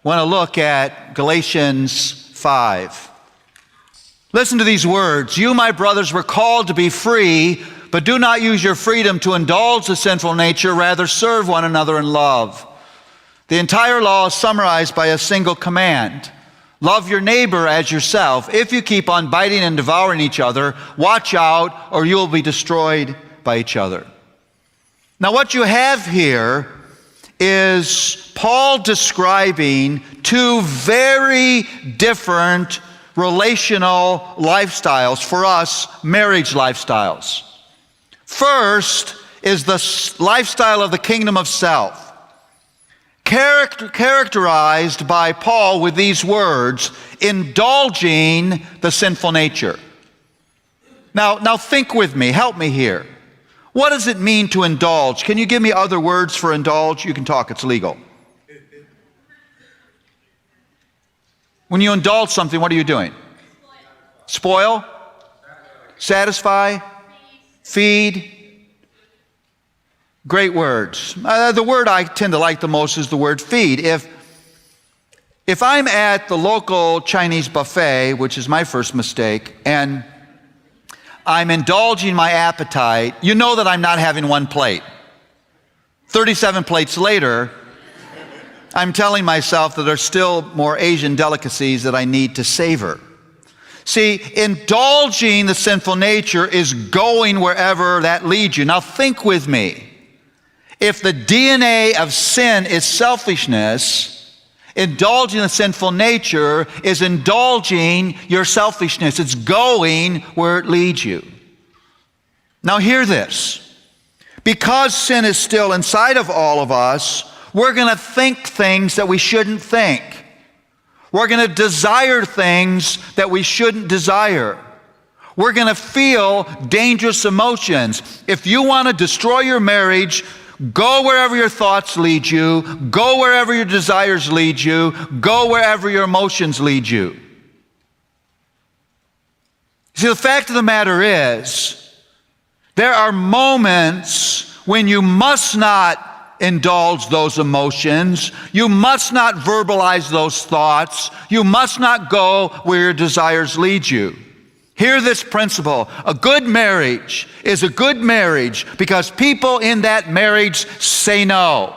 want to look at Galatians 5. Listen to these words. You, my brothers, were called to be free, but do not use your freedom to indulge the sinful nature. Rather, serve one another in love. The entire law is summarized by a single command. Love your neighbor as yourself. If you keep on biting and devouring each other, watch out, or you will be destroyed by each other. Now, what you have here is Paul describing two very different relational lifestyles, for us, marriage lifestyles. First is the lifestyle of the kingdom of self, characterized by Paul with these words, indulging the sinful nature. Now think with me, help me here. What does it mean to indulge? Can you give me other words for indulge? You can talk, it's legal. When you indulge something, what are you doing? Spoil? Satisfy? Feed? Great words. The word I tend to like the most is the word feed. If I'm at the local Chinese buffet, which is my first mistake, and I'm indulging my appetite, you know that I'm not having one plate. 37 plates later, I'm telling myself that there's still more Asian delicacies that I need to savor. See, indulging the sinful nature is going wherever that leads you. Now think with me. If the DNA of sin is selfishness, indulging the sinful nature is indulging your selfishness. It's going where it leads you. Now hear this. Because sin is still inside of all of us, we're going to think things that we shouldn't think. We're going to desire things that we shouldn't desire. We're going to feel dangerous emotions. If you want to destroy your marriage, go wherever your thoughts lead you. Go wherever your desires lead you. Go wherever your emotions lead you. See, the fact of the matter is, there are moments when you must not indulge those emotions. You must not verbalize those thoughts. You must not go where your desires lead you. Hear this principle. A good marriage is a good marriage because people in that marriage say no.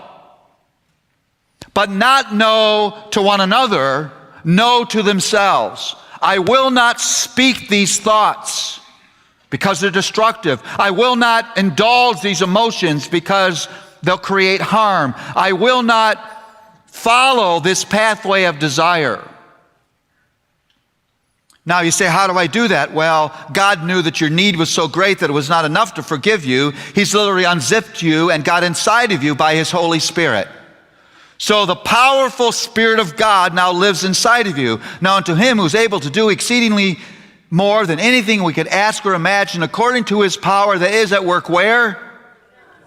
But not no to one another, no to themselves. I will not speak these thoughts because they're destructive. I will not indulge these emotions because they'll create harm. I will not follow this pathway of desire. Now you say, how do I do that? Well, God knew that your need was so great that it was not enough to forgive you. He's literally unzipped you and got inside of you by His Holy Spirit. So the powerful Spirit of God now lives inside of you. Now unto Him who's able to do exceedingly more than anything we could ask or imagine, according to His power that is at work where?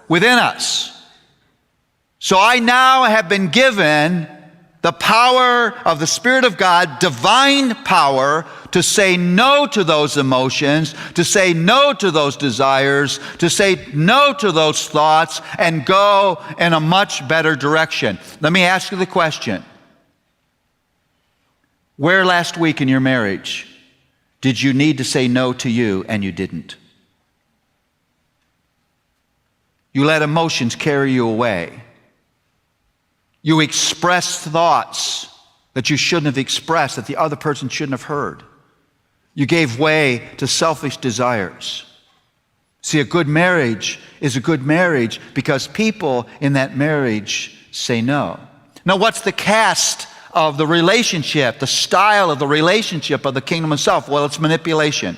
Within us. So I now have been given the power of the Spirit of God, divine power, to say no to those emotions, to say no to those desires, to say no to those thoughts, and go in a much better direction. Let me ask you the question. Where last week in your marriage did you need to say no to you and you didn't? You let emotions carry you away. You expressed thoughts that you shouldn't have expressed, that the other person shouldn't have heard. You gave way to selfish desires. See, a good marriage is a good marriage because people in that marriage say no. Now, what's the cast of the relationship, the style of the relationship of the kingdom of self? Well, it's manipulation.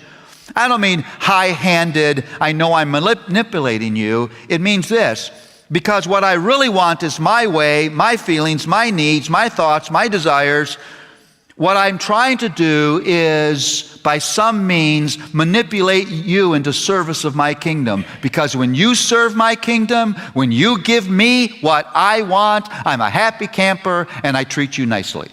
I don't mean high-handed, I know I'm manipulating you. It means this. Because what I really want is my way, my feelings, my needs, my thoughts, my desires. What I'm trying to do is, by some means, manipulate you into service of my kingdom. Because when you serve my kingdom, when you give me what I want, I'm a happy camper and I treat you nicely.